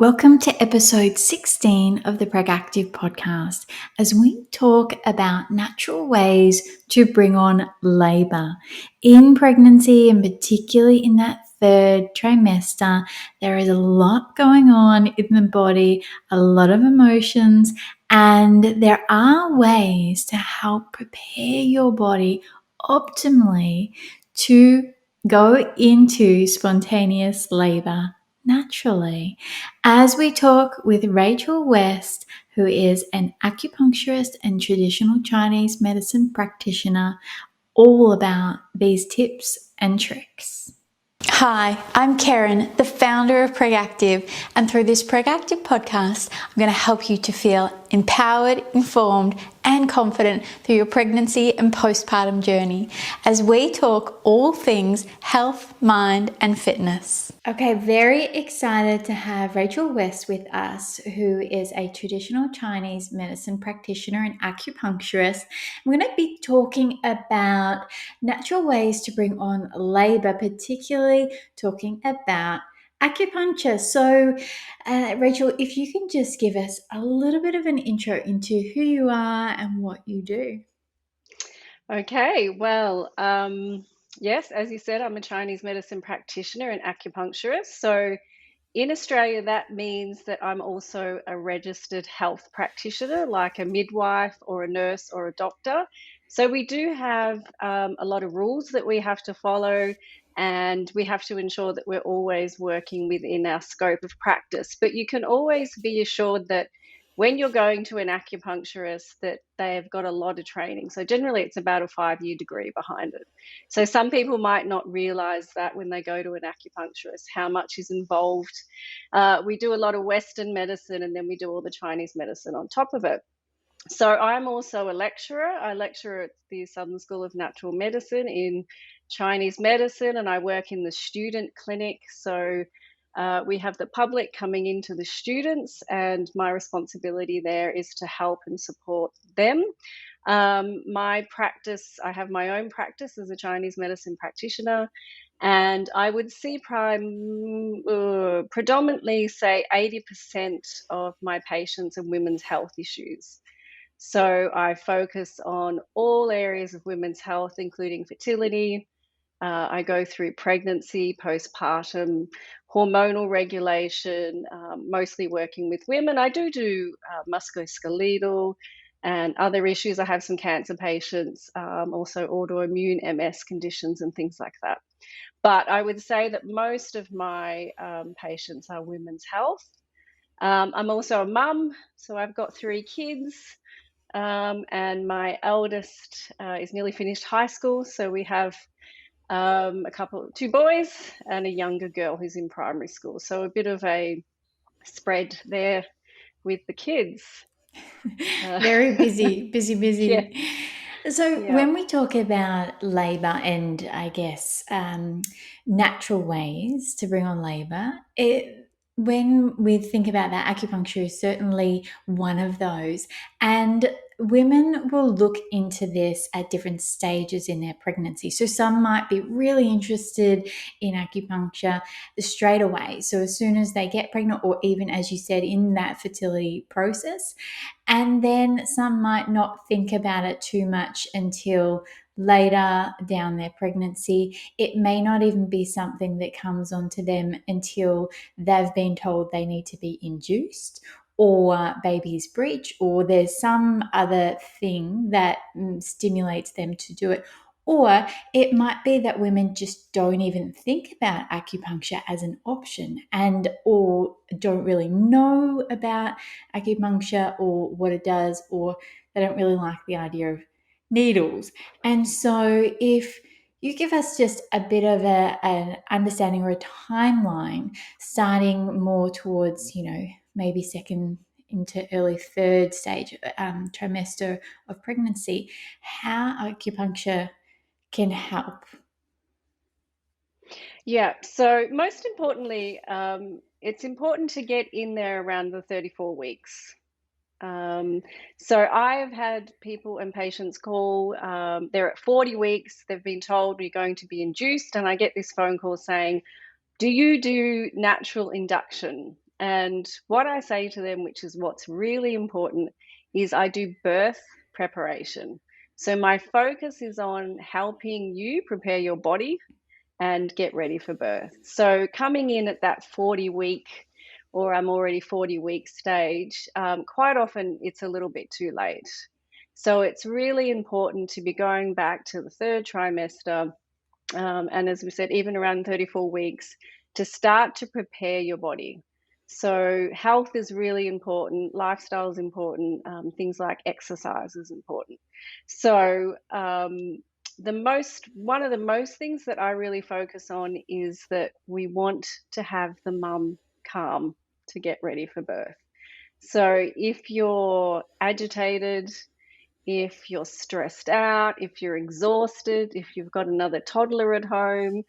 Welcome to episode 16 of the Proactive podcast as we talk about natural ways to bring on labor. In pregnancy, and particularly in that third trimester, there is a lot going on in the body, a lot of emotions, and there are ways to help prepare your body optimally to go into spontaneous labor naturally. As we talk with Rachael West, who is an acupuncturist and traditional Chinese medicine practitioner, all about these tips and tricks. Hi, I'm Karen, the founder of Proactive, and through this Proactive podcast, I'm going to help you to feel empowered, informed, and confident through your pregnancy and postpartum journey as we talk all things health, mind, and fitness. Okay, very excited to have Rachael West with us, who is a traditional Chinese medicine practitioner and acupuncturist. We're going to be talking about natural ways to bring on labor, particularly talking about acupuncture. So, Rachael, if you can just give us a little bit of an intro into who you are and what you do. Okay, well, yes, as you said, I'm a Chinese medicine practitioner and acupuncturist. So in Australia, that means that I'm also a registered health practitioner, like a midwife or a nurse or a doctor. So we do have a lot of rules that we have to follow, and we have to ensure that we're always working within our scope of practice. But you can always be assured that when you're going to an acupuncturist, that they've got a lot of training. So generally, it's about a 5-year degree behind it. So some people might not realize that when they go to an acupuncturist, how much is involved. We do a lot of Western medicine, and then we do all the Chinese medicine on top of it. So I'm also a lecturer. I lecture at the Southern School of Natural Medicine in Chinese medicine, and I work in the student clinic. So we have the public coming into the students, and my responsibility there is to help and support them. My practice, I have my own practice as a Chinese medicine practitioner, and I would see predominantly, say, 80% of my patients are women's health issues. So I focus on all areas of women's health, including fertility. I go through pregnancy, postpartum, hormonal regulation, mostly working with women. I do musculoskeletal and other issues. I have some cancer patients, also autoimmune MS conditions and things like that. But I would say that most of my patients are women's health. I'm also a mum, so I've got 3 kids. And my eldest is nearly finished high school, so we have 2 boys and a younger girl who's in primary school. So a bit of a spread there with the kids. Very busy. Yeah, So, yeah. when we talk about labor and I guess natural ways to bring on labor, when we think about that, acupuncture is certainly one of those. And women will look into this at different stages in their pregnancy. So, some might be really interested in acupuncture straight away. So, as soon as they get pregnant, or even as you said, in that fertility process. And then some might not think about it too much until later down their pregnancy. It may not even be something that comes onto them until they've been told they need to be induced, or baby's breech, or there's some other thing that stimulates them to do it. Or it might be that women just don't even think about acupuncture as an option, and or don't really know about acupuncture or what it does, or they don't really like the idea of needles. And so if you give us just a bit of an understanding or a timeline, starting more towards, maybe second into early third stage trimester of pregnancy, how acupuncture can help. Yeah, so most importantly, it's important to get in there around the 34 weeks. So I have had people and patients call, they're at 40 weeks, they've been told we're going to be induced, and I get this phone call saying, do you do natural induction? And what I say to them, which is what's really important, is I do birth preparation. So my focus is on helping you prepare your body and get ready for birth. So coming in at that 40-week or I'm already 40-week stage, quite often it's a little bit too late. So it's really important to be going back to the third trimester, and as we said, even around 34 weeks, to start to prepare your body. So health is really important, lifestyle is important, things like exercise is important. So one of the most things that I really focus on is that we want to have the mum calm to get ready for birth. So if you're agitated, if you're stressed out, if you're exhausted, if you've got another toddler at home,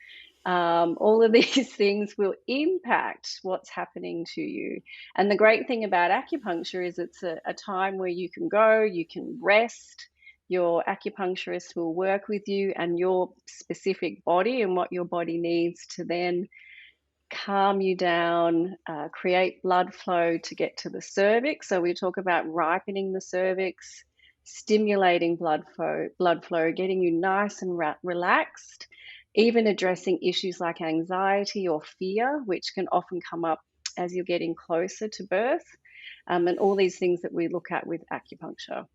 all of these things will impact what's happening to you. And the great thing about acupuncture is it's a time where you can go, you can rest. Your acupuncturist will work with you and your specific body and what your body needs to then calm you down, create blood flow to get to the cervix. So we talk about ripening the cervix, stimulating blood flow, getting you nice and relaxed, even addressing issues like anxiety or fear, which can often come up as you're getting closer to birth, and all these things that we look at with acupuncture.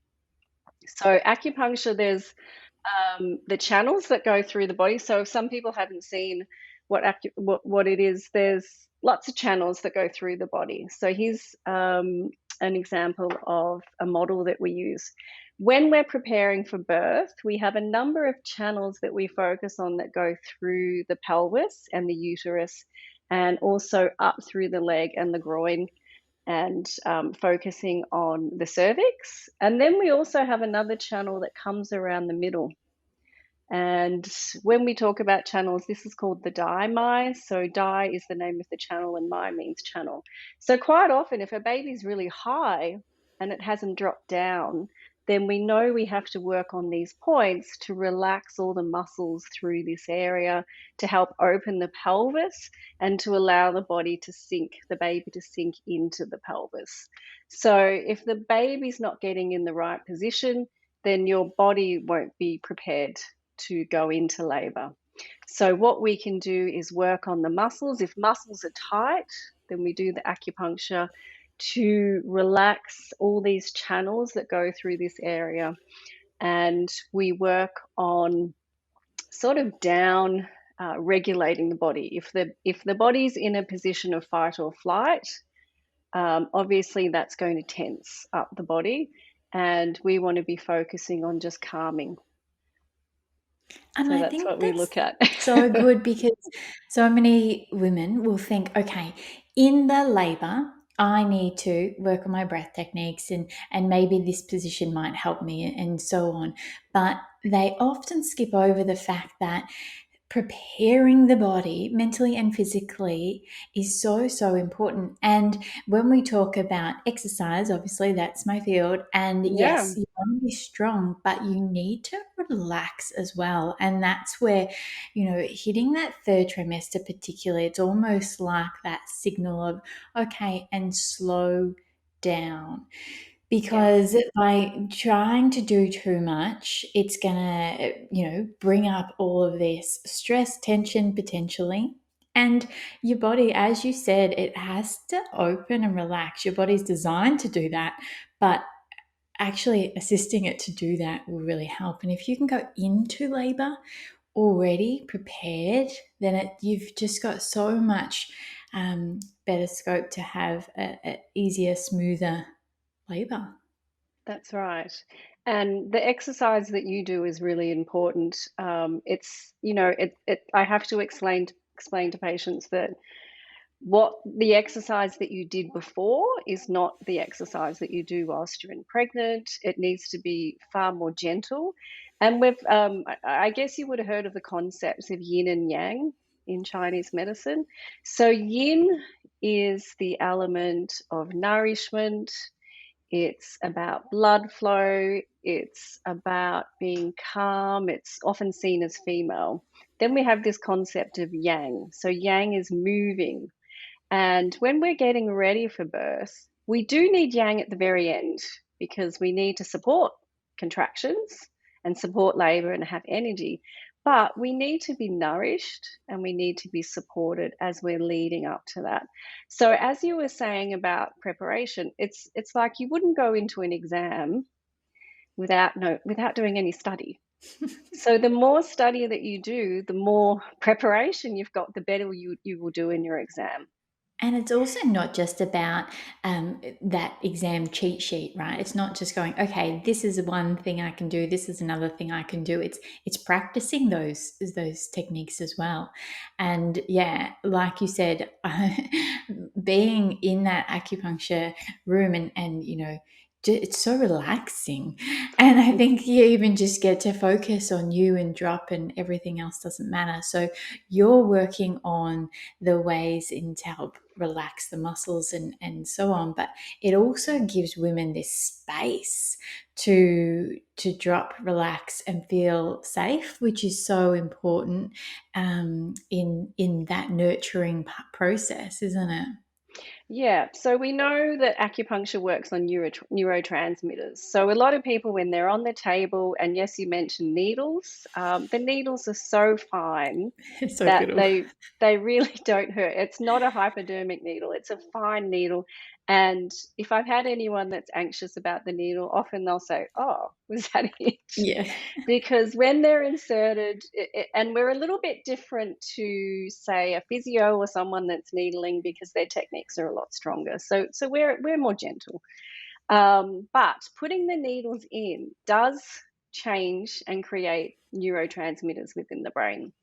So acupuncture, there's the channels that go through the body. So if some people haven't seen what it is, there's lots of channels that go through the body. So here's an example of a model that we use. When we're preparing for birth, we have a number of channels that we focus on that go through the pelvis and the uterus, and also up through the leg and the groin, and focusing on the cervix. And then we also have another channel that comes around the middle. And when we talk about channels, this is called the Mai. So Dai is the name of the channel and Mai means channel. So quite often if a baby's really high and it hasn't dropped down, then we know we have to work on these points to relax all the muscles through this area, to help open the pelvis and to allow the body to sink, the baby to sink into the pelvis. So if the baby's not getting in the right position, then your body won't be prepared to go into labor. So what we can do is work on the muscles. If muscles are tight, then we do the acupuncture to relax all these channels that go through this area. And we work on sort of down regulating the body. If the body's in a position of fight or flight, obviously that's going to tense up the body, and we want to be focusing on just calming. And So I that's think what we that's look at. so good because so many women will think, okay, in the labor, I need to work on my breath techniques and maybe this position might help me and so on. But they often skip over the fact that preparing the body mentally and physically is so, so important. And when we talk about exercise, obviously that's my field. And Yeah, yes, you want to be strong, but you need to relax as well. And that's where, hitting that third trimester, particularly, it's almost like that signal of, okay, and slow down, yeah, because by trying to do too much, it's gonna, bring up all of this stress, tension potentially. And your body, as you said, it has to open and relax. Your body's designed to do that, but actually assisting it to do that will really help. And if you can go into labor already prepared, then you've just got so much better scope to have a easier, smoother labor. that's right. And the exercise that you do is really important. I have to explain to patients that what the exercise that you did before is not the exercise that you do whilst you're pregnant. It needs to be far more gentle. And I guess you would have heard of the concepts of yin and yang in Chinese medicine. So yin is the element of nourishment. It's about blood flow. It's about being calm. It's often seen as female. Then we have this concept of yang. So yang is moving, And when we're getting ready for birth, we do need yang at the very end because we need to support contractions and support labor and have energy. But we need to be nourished and we need to be supported as we're leading up to that. So as you were saying about preparation, it's like you wouldn't go into an exam without doing any study. So the more study that you do, the more preparation you've got, the better you will do in your exam. And it's also not just about that exam cheat sheet, right? It's not just going, okay, this is one thing I can do, this is another thing I can do. It's practicing those techniques as well. And yeah, like you said, being in that acupuncture room and it's so relaxing. And I think you even just get to focus on you and drop, and everything else doesn't matter. So you're working on the ways in to help relax the muscles and so on, but it also gives women this space to drop, relax, and feel safe, which is so important in that nurturing process, isn't it? Yeah, so we know that acupuncture works on neurotransmitters. So a lot of people, when they're on the table, and yes, you mentioned needles, the needles are so fine It's so that good. they really don't hurt. It's not a hypodermic needle; it's a fine needle. And if I've had anyone that's anxious about the needle, often they'll say, "Oh, was that it?" Yeah. Because when they're inserted, and we're a little bit different to say a physio or someone that's needling because their techniques are a lot stronger. So we're more gentle. But putting the needles in does change and create neurotransmitters within the brain.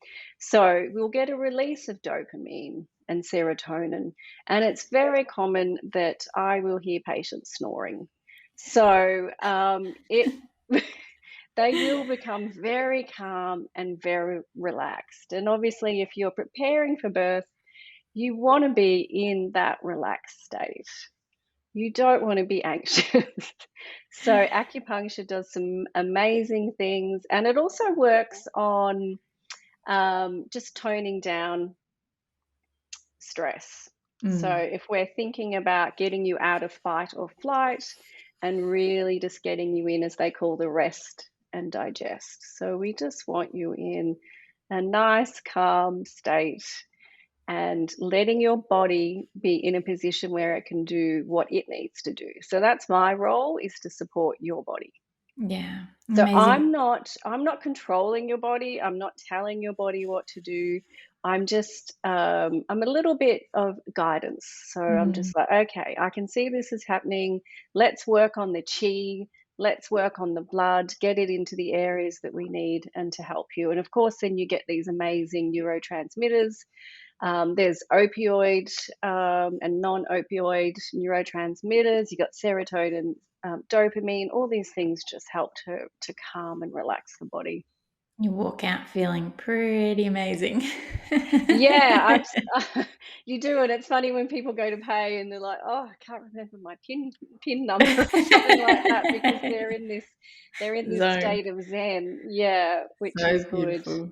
So we'll get a release of dopamine and serotonin, and it's very common that I will hear patients snoring. So it they will become very calm and very relaxed. And obviously, if you're preparing for birth, you want to be in that relaxed state. You don't want to be anxious. So, acupuncture does some amazing things, and it also works on just toning down stress. So, Mm. if we're thinking about getting you out of fight or flight and really just getting you in, as they call the rest and digest. So, we just want you in a nice, calm state and letting your body be in a position where it can do what it needs to do. So, that's my role, is to support your body. Yeah, So amazing. I'm not controlling your body. I'm not telling your body what to do. I'm a little bit of guidance. So I'm Mm. just like, okay, I can see this is happening. Let's work on the chi. Let's work on the blood, get it into the areas that we need and to help you. And of course, then you get these amazing neurotransmitters. There's opioid and non-opioid neurotransmitters. You got serotonin, dopamine. All these things just help to calm and relax the body. You walk out feeling pretty amazing. Yeah, you do, and it's funny when people go to pay and they're like, "Oh, I can't remember my pin number," or something like that, because they're in this Zone. state of zen. Yeah, which So is good. beautiful.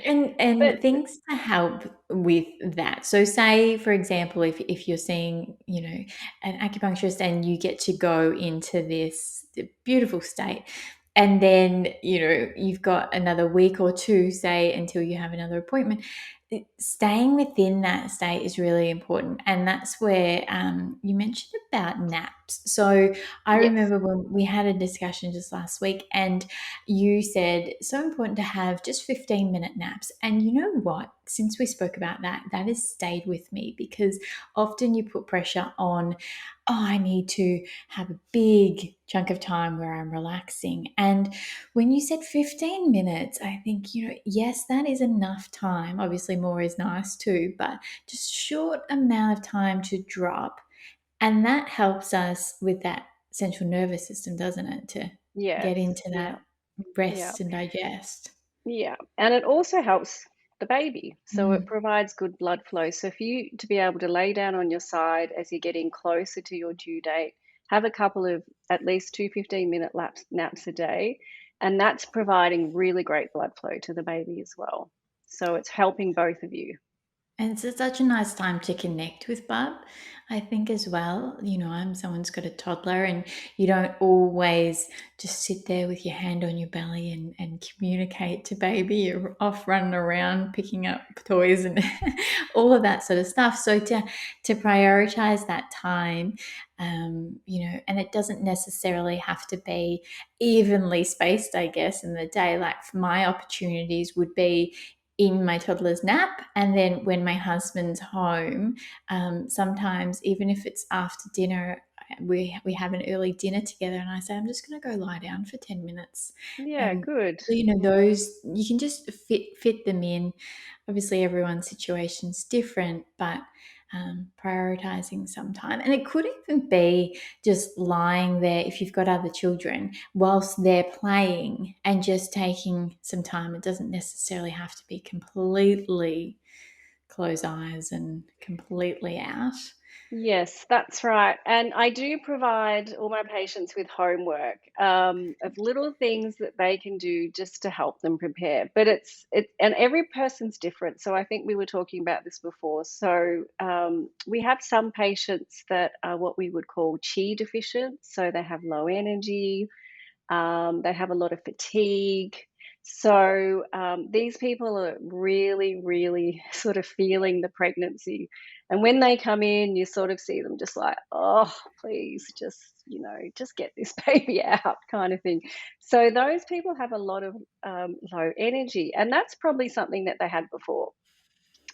And But things to help with that. So say for example, if you're seeing, an acupuncturist and you get to go into this beautiful state, and then, you've got another week or two, say, until you have another appointment. Staying within that state is really important. And that's where you mentioned about naps. So I yes, remember when we had a discussion just last week, and you said so important to have just 15-minute naps. And you know what? Since we spoke about that, that has stayed with me, because often you put pressure on, oh, I need to have a big chunk of time where I'm relaxing. And when you said 15 minutes, I think, yes, that is enough time. Obviously, more is nice too, but just short amount of time to drop. And that helps us with that central nervous system, doesn't it? To get yes, into yeah, that yeah. rest and digest. Yeah, and it also helps the baby. So it Mm. provides good blood flow. So for you to be able to lay down on your side as you're getting closer to your due date, have a couple of at least 2 15-minute naps a day, and that's providing really great blood flow to the baby as well. So it's helping both of you. And it's such a nice time to connect with Bub, I think, as well. I'm someone's got a toddler, and you don't always just sit there with your hand on your belly and communicate to baby. You're off running around picking up toys and all of that sort of stuff. So to prioritize that time, and it doesn't necessarily have to be evenly spaced, I guess, in the day. Like, for my opportunities would be in my toddler's nap, and then when my husband's home, sometimes even if it's after dinner, we have an early dinner together, and I say, I'm just going to go lie down for 10 minutes. Yeah, And good. those, you can just fit them in. Obviously everyone's situation's different, but prioritizing some time. And it could even be just lying there, if you've got other children, whilst they're playing, and just taking some time. It doesn't necessarily have to be completely close eyes and completely out. Yes, that's right. And I do provide all my patients with homework of little things that they can do just to help them prepare. But and every person's different. So I think we were talking about this before. So we have some patients that are what we would call chi deficient. So they have low energy, they have a lot of fatigue. So these people are really, really sort of feeling the pregnancy. And when they come in, you sort of see them just like, oh, please, just, just get this baby out kind of thing. So those people have a lot of low energy. And that's probably something that they had before.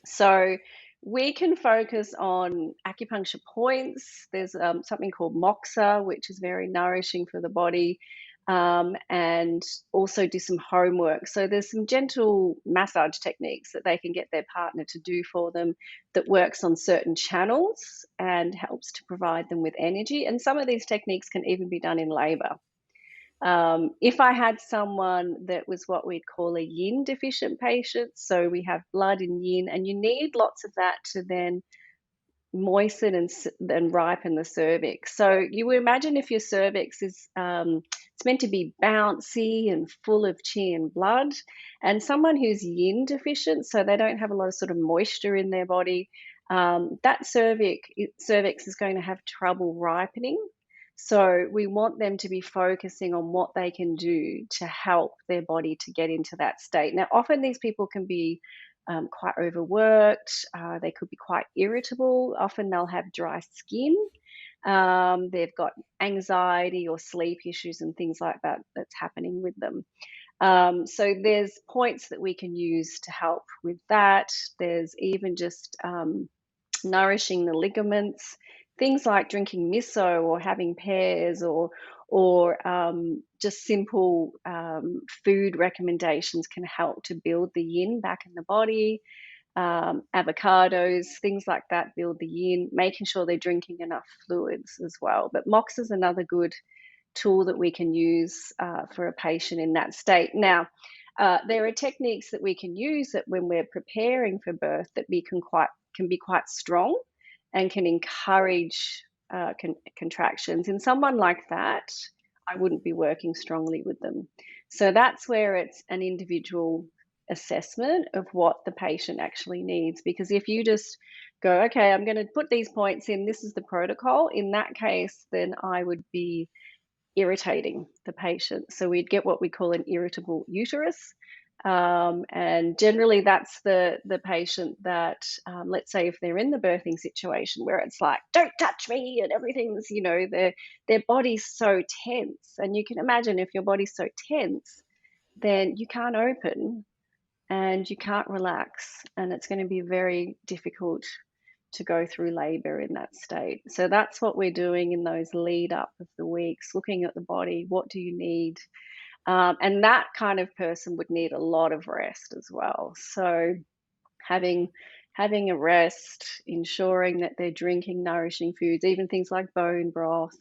So we can focus on acupuncture points. There's something called moxa, which is very nourishing for the body, and also do some homework. So there's some gentle massage techniques that they can get their partner to do for them that works on certain channels and helps to provide them with energy. And some of these techniques can even be done in labor. If I had someone that was what we'd call a yin deficient patient, so we have blood in yin, and you need lots of that to then moisten and ripen the cervix. So you would imagine if your cervix is it's meant to be bouncy and full of chi and blood, and someone who's yin deficient, so they don't have a lot of sort of moisture in their body, that cervix is going to have trouble ripening. So we want them to be focusing on what they can do to help their body to get into that state. Now, often these people can be quite overworked. They could be quite irritable. Often they'll have dry skin. They've got anxiety or sleep issues and things like that that's happening with them. So there's points that we can use to help with that. There's even just nourishing the ligaments, things like drinking miso or having pears, or just simple food recommendations can help to build the yin back in the body. Avocados, things like that build the yin, making sure they're drinking enough fluids as well. But Mox is another good tool that we can use for a patient in that state. Now, there are techniques that we can use that when we're preparing for birth that can be quite strong and can encourage contractions. In someone like that, I wouldn't be working strongly with them. So that's where it's an individual assessment of what the patient actually needs. Because if you just go, okay, I'm going to put these points in, this is the protocol, in that case, then I would be irritating the patient. So we'd get what we call an irritable uterus. And generally, that's the patient that, let's say, if they're in the birthing situation where it's like, "Don't touch me," and everything's, their body's so tense, and you can imagine if your body's so tense, then you can't open and you can't relax, and it's going to be very difficult to go through labor in that state. So that's what we're doing in those lead up of the weeks, looking at the body. What do you need? And that kind of person would need a lot of rest as well. So having a rest, ensuring that they're drinking nourishing foods, even things like bone broth,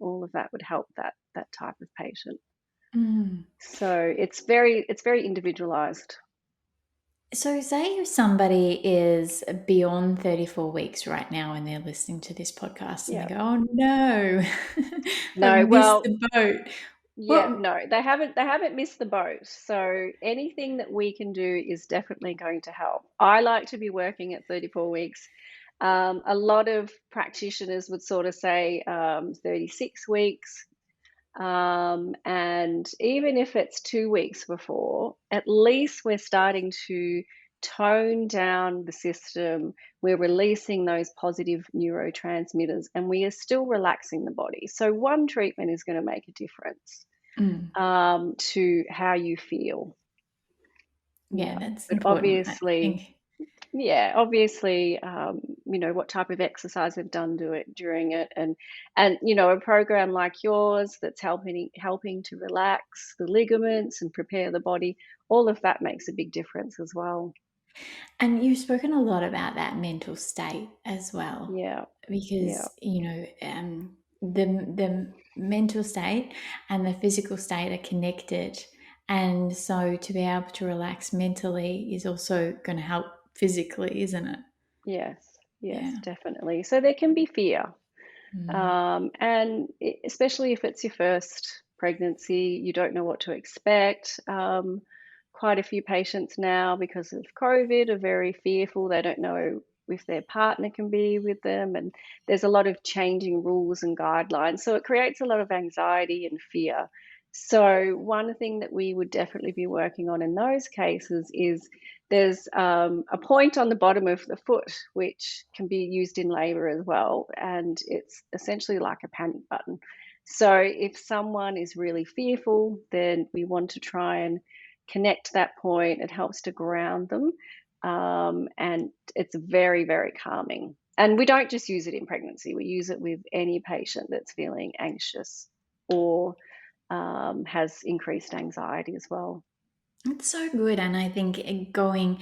all of that would help that type of patient. Mm. So it's very individualized. So, say if somebody is beyond 34 weeks right now and they're listening to this podcast and they Yeah. go, oh no, I've No, missed well, the boat. Yeah, Well, no, they haven't missed the boat. So anything that we can do is definitely going to help. I like to be working at 34 weeks. A lot of practitioners would sort of say 36 weeks. And even if it's 2 weeks before, at least we're starting to tone down the system. We're releasing those positive neurotransmitters and we are still relaxing the body. So, one treatment is going to make a difference mm, to how you feel. yeah, Yeah. that's But important, I obviously, think. yeah, obviously, what type of exercise they've done do it during it, and a program like yours that's helping to relax the ligaments and prepare the body, all of that makes a big difference as well. And you've spoken a lot about that mental state as well, Yeah, yeah, because the mental state and the physical state are connected, and so to be able to relax mentally is also going to help physically, isn't it? yes, yes, Yeah. definitely. So there can be fear. Mm. And especially if it's your first pregnancy, you don't know what to expect. Quite a few patients now, because of COVID, are very fearful. They don't know if their partner can be with them, and there's a lot of changing rules and guidelines. So it creates a lot of anxiety and fear. So, one thing that we would definitely be working on in those cases is there's a point on the bottom of the foot which can be used in labor as well, and it's essentially like a panic button. So, if someone is really fearful, then we want to try and connect that point. It helps to ground them, and it's very, very calming. And we don't just use it in pregnancy, we use it with any patient that's feeling anxious or has increased anxiety as well. It's so good, and I think going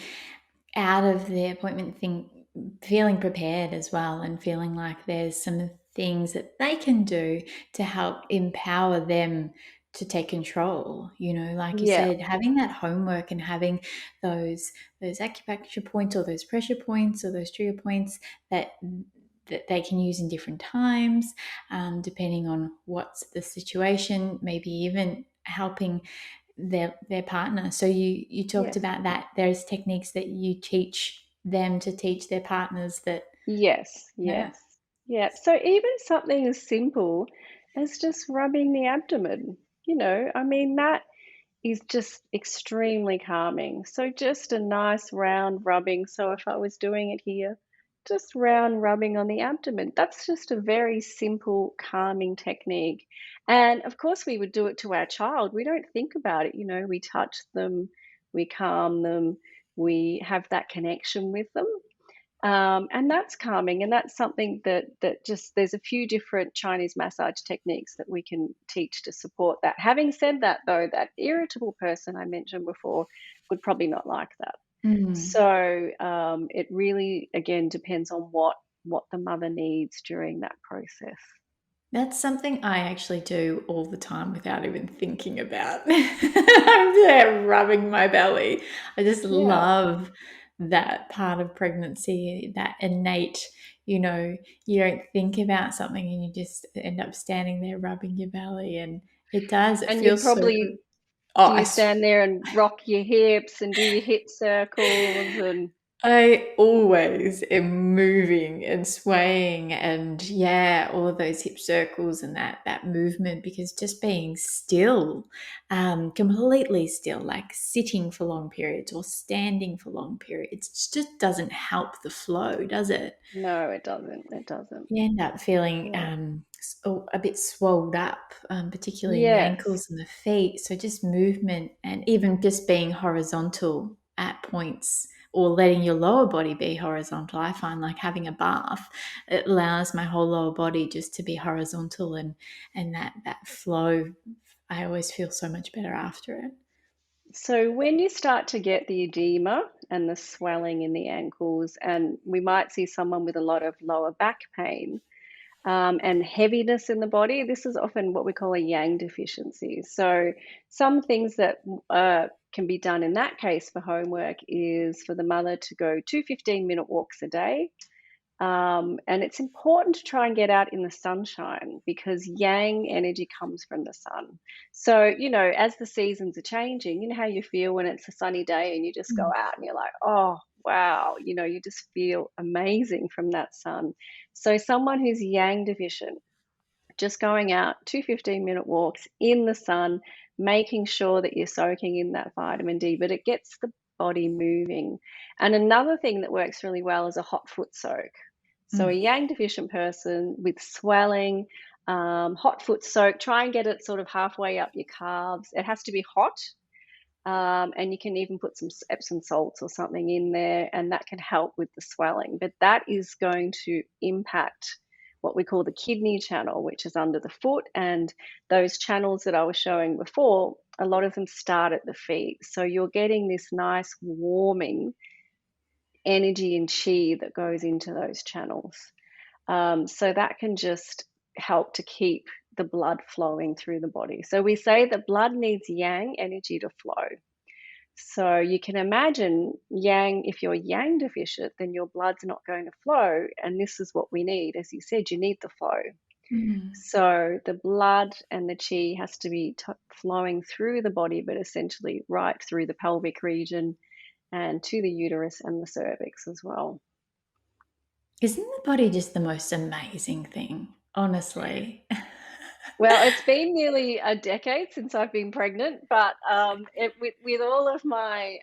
out of the appointment thing feeling prepared as well, and feeling like there's some things that they can do to help empower them to take control, like you Yeah, said, having that homework and having those acupuncture points or those pressure points or those trigger points that they can use in different times, depending on what's the situation, maybe even helping their partner. So you talked yes. about that. There's techniques that you teach them to teach their partners that. Yes, Yeah. yes. Yeah. So even something as simple as just rubbing the abdomen, I mean, that is just extremely calming. So just a nice round rubbing. So if I was doing it here, just round rubbing on the abdomen. That's just a very simple calming technique. And of course, we would do it to our child. We don't think about it. We touch them, we calm them, we have that connection with them. And that's calming, and that's something that just there's a few different Chinese massage techniques that we can teach to support that. Having said that, though, that irritable person I mentioned before would probably not like that. Mm. So it really, again, depends on what the mother needs during that process. That's something I actually do all the time without even thinking about. I'm there rubbing my belly. I just Yeah. love that part of pregnancy, that innate, you know, you don't think about something and you just end up standing there rubbing your belly. And it And you feels so. probably Oh, do you stand there and rock your hips and do your hip circles and I always am moving and swaying, and yeah, all of those hip circles and that movement, because just being still, completely still, like sitting for long periods or standing for long periods, just doesn't help the flow, does it? no, it doesn't. It doesn't. You end up feeling Yeah. a bit swelled up, particularly in the Yes. ankles and the feet. So just movement and even just being horizontal at points or letting your lower body be horizontal. I find like having a bath, it allows my whole lower body just to be horizontal, and that flow. I always feel so much better after it. So when you start to get the edema and the swelling in the ankles, and we might see someone with a lot of lower back pain and heaviness in the body, this is often what we call a yang deficiency. So some things that can be done in that case for homework is for the mother to go 2 15-minute walks a day. And it's important to try and get out in the sunshine because yang energy comes from the sun. So, as the seasons are changing, you know how you feel when it's a sunny day and you just go Mm. out and you're like, oh, wow, you just feel amazing from that sun. So, someone who's yang deficient, just going out 2 15-minute walks in the sun, making sure that you're soaking in that vitamin D, but it gets the body moving. And another thing that works really well is a hot foot soak. So, a Mm. yang deficient person with swelling, hot foot soak, try and get it sort of halfway up your calves. It has to be hot, and you can even put some Epsom salts or something in there, and that can help with the swelling. But that is going to impact what we call the kidney channel, which is under the foot. And those channels that I was showing before, a lot of them start at the feet. So you're getting this nice warming energy and chi that goes into those channels. So that can just help to keep the blood flowing through the body. So we say that blood needs yang energy to flow. So you can imagine yang, if you're yang deficient, then your blood's not going to flow. And this is what we need. As you said, you need the flow. Mm. So the blood and the chi has to be flowing through the body, but essentially right through the pelvic region and to the uterus and the cervix as well. Isn't the body just the most amazing thing? Honestly. Well, it's been nearly a decade since I've been pregnant, but with all of my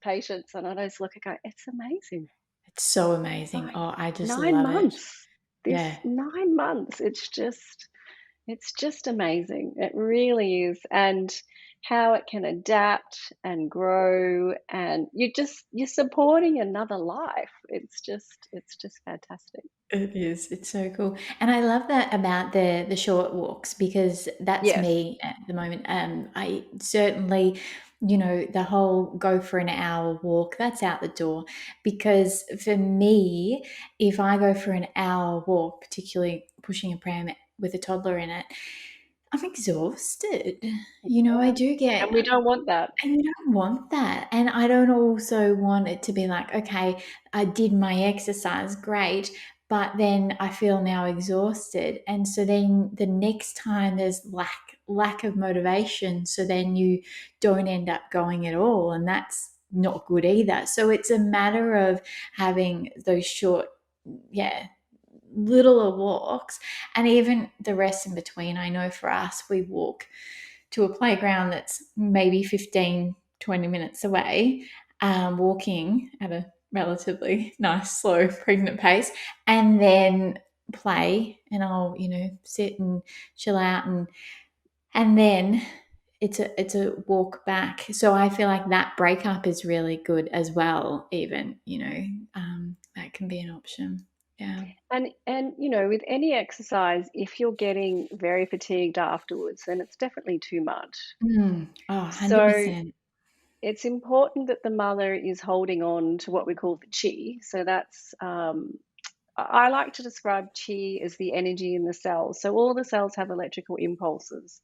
patients, and I just look and go, it's amazing. It's so amazing. Like Oh, I just nine love it. months. Yeah. This 9 months, it's just amazing. It really is. And how it can adapt and grow, and you're supporting another life. It's just fantastic. It is. It's so cool. And I love that about the short walks because that's Yes. me at the moment. I certainly, the whole go for an hour walk, that's out the door. Because for me, if I go for an hour walk, particularly pushing a pram with a toddler in it, I'm exhausted. I Yeah. do And get we don't want that. and you don't want that. And I don't also want it to be like, okay, I did my exercise, great, but then I feel now exhausted. And so then the next time there's lack of motivation. So then you don't end up going at all. And that's not good either. So it's a matter of having those short, yeah, littler walks and even the rest in between. I know for us, we walk to a playground that's maybe 15, 20 minutes away, walking at a relatively nice, slow, pregnant pace, and then play. And I'll, sit and chill out, and then it's a walk back. So I feel like that breakup is really good as well. Even that can be an option. Yeah. And with any exercise, if you're getting very fatigued afterwards, then it's definitely too much. Oh, So 100%. it's important that the mother is holding on to what we call the chi. So that's I like to describe chi as the energy in the cells. So all the cells have electrical impulses.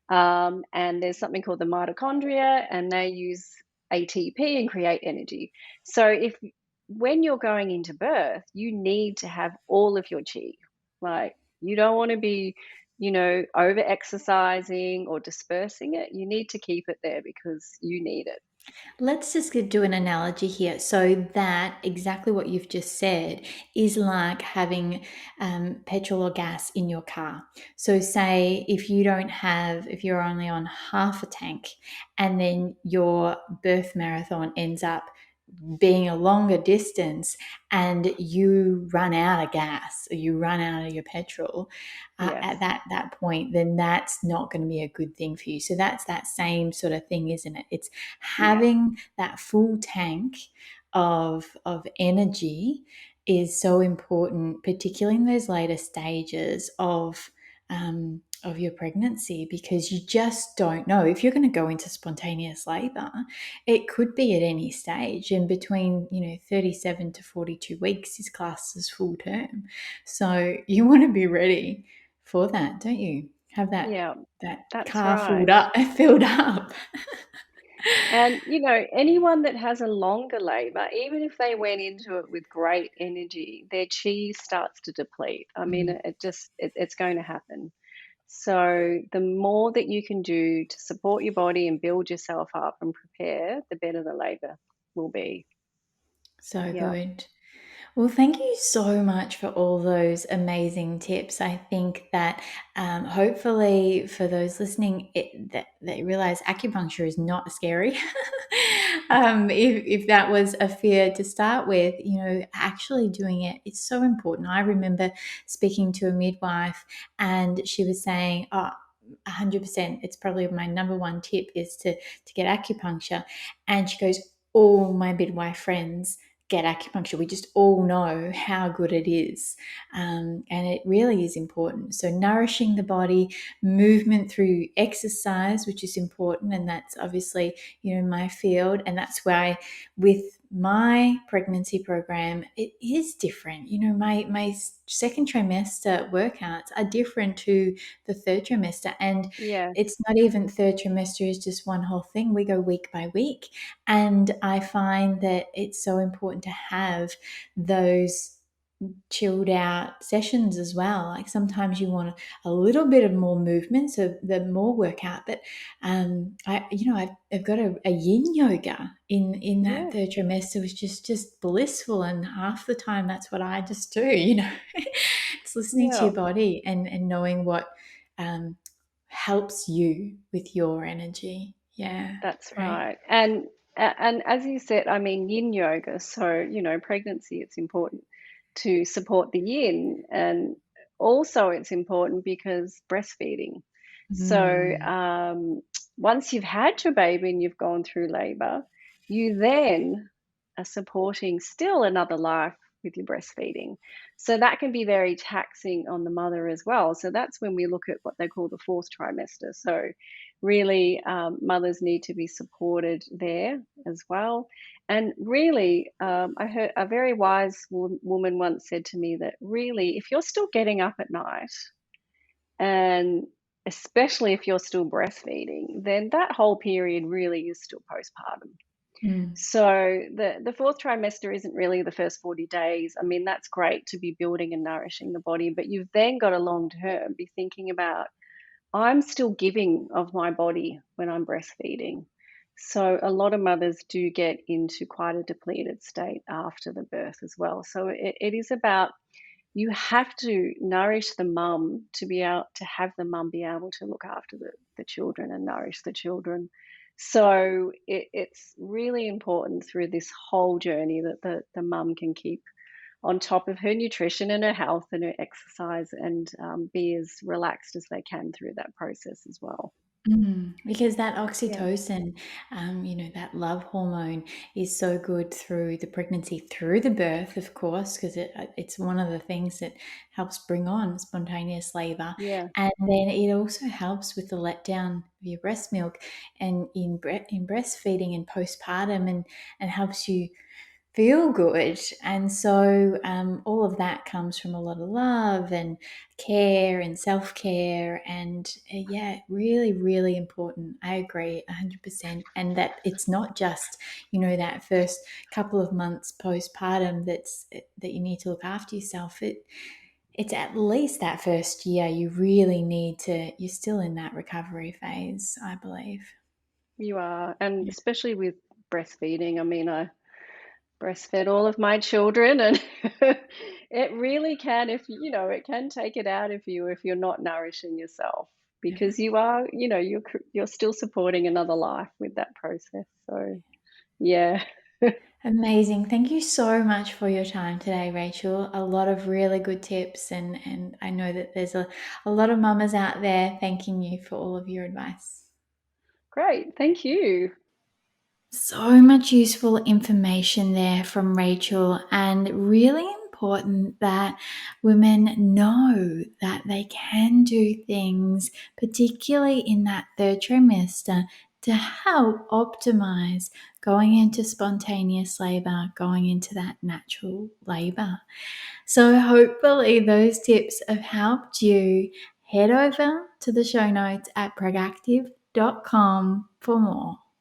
And there's something called the mitochondria, and they use ATP and create energy. So if when you're going into birth, you need to have all of your chi. Like you don't want to be, over exercising or dispersing it. You need to keep it there because you need it. Let's just do an analogy here. So that exactly what you've just said is like having petrol or gas in your car. So say if you're only on half a tank, and then your birth marathon ends up being a longer distance and you run out of gas or you run out of your petrol Yes. at that point, then that's not going to be a good thing for you. So that's that same sort of thing, isn't it? It's Yeah. having that full tank of energy is so important, particularly in those later stages of your pregnancy, because you just don't know if you're going to go into spontaneous labor. It could be at any stage, and between 37 to 42 weeks is classed as full term. So you want to be ready for that, don't you? Have that Yeah. that That's car right. filled up. Filled up. And, anyone that has a longer labor, even if they went into it with great energy, their chi starts to deplete. I mean, Mm. it's going to happen. So the more that you can do to support your body and build yourself up and prepare, the better the labor will be. So Yeah. good. Well, thank you so much for all those amazing tips. I think that hopefully for those listening, that they realize acupuncture is not scary. If that was a fear to start with, actually doing it, it's so important. I remember speaking to a midwife and she was saying, oh, 100%, it's probably my number one tip is to get acupuncture. And she goes, all my midwife friends get acupuncture. We just all know how good it is. And it really is important. So, nourishing the body, movement through exercise, which is important. And that's obviously, my field. And that's why with my pregnancy program, it is different. My second trimester workouts are different to the third trimester. And Yeah. it's not even third trimester is just one whole thing. We go week by week. And I find that it's so important to have those chilled out sessions as well. Like sometimes you want a little bit of more movement, so the more workout. But I've got a yin yoga in that Yeah. third trimester, which is just blissful, and half the time that's what I just do. It's listening to Yeah. your body and knowing what um, helps you with your energy. Yeah, That's great. right. And as you said, I mean, yin yoga. So, pregnancy, it's important to support the yin. And also, it's important because breastfeeding. So, Mm. once you've had your baby and you've gone through labor, you then are supporting still another life with your breastfeeding. So, that can be very taxing on the mother as well. So, that's when we look at what they call the fourth trimester. So, really, mothers need to be supported there as well. And really, I heard a very wise woman once said to me that really, if you're still getting up at night, and especially if you're still breastfeeding, then that whole period really is still postpartum. Mm. So the fourth trimester isn't really the first 40 days. I mean, that's great to be building and nourishing the body, but you've then got a long term be thinking about I'm still giving of my body when I'm breastfeeding. So a lot of mothers do get into quite a depleted state after the birth as well. So it is about you have to nourish the mum to be able to have the mum be able to look after the children and nourish the children. So it's really important through this whole journey that the mum can keep on top of her nutrition and her health and her exercise and be as relaxed as they can through that process as well. Because that Yeah. oxytocin, that love hormone is so good through the pregnancy, through the birth, of course, because it's one of the things that helps bring on spontaneous labor. Yeah. And then it also helps with the letdown of your breast milk and in breastfeeding and postpartum and helps you feel good. And so all of that comes from a lot of love and care and self care. And yeah, really, really important. I agree 100%. And that it's not just, that first couple of months postpartum that you need to look after yourself. It's at least that first year you really need to, you're still in that recovery phase, I believe. You are. And especially with breastfeeding, I mean, I breastfed all of my children and it really can it can take it out of you if you're not nourishing yourself Yeah. because you are you're still supporting another life with that process. So yeah. Amazing. Thank you so much for your time today, Rachel. A lot of really good tips, and I know that there's a lot of mamas out there thanking you for all of your advice. Great. Thank you. So much useful information there from Rachel, and really important that women know that they can do things, particularly in that third trimester, to help optimize going into spontaneous labor, going into that natural labor. So, hopefully, those tips have helped you. Head over to the show notes at progractive.com for more.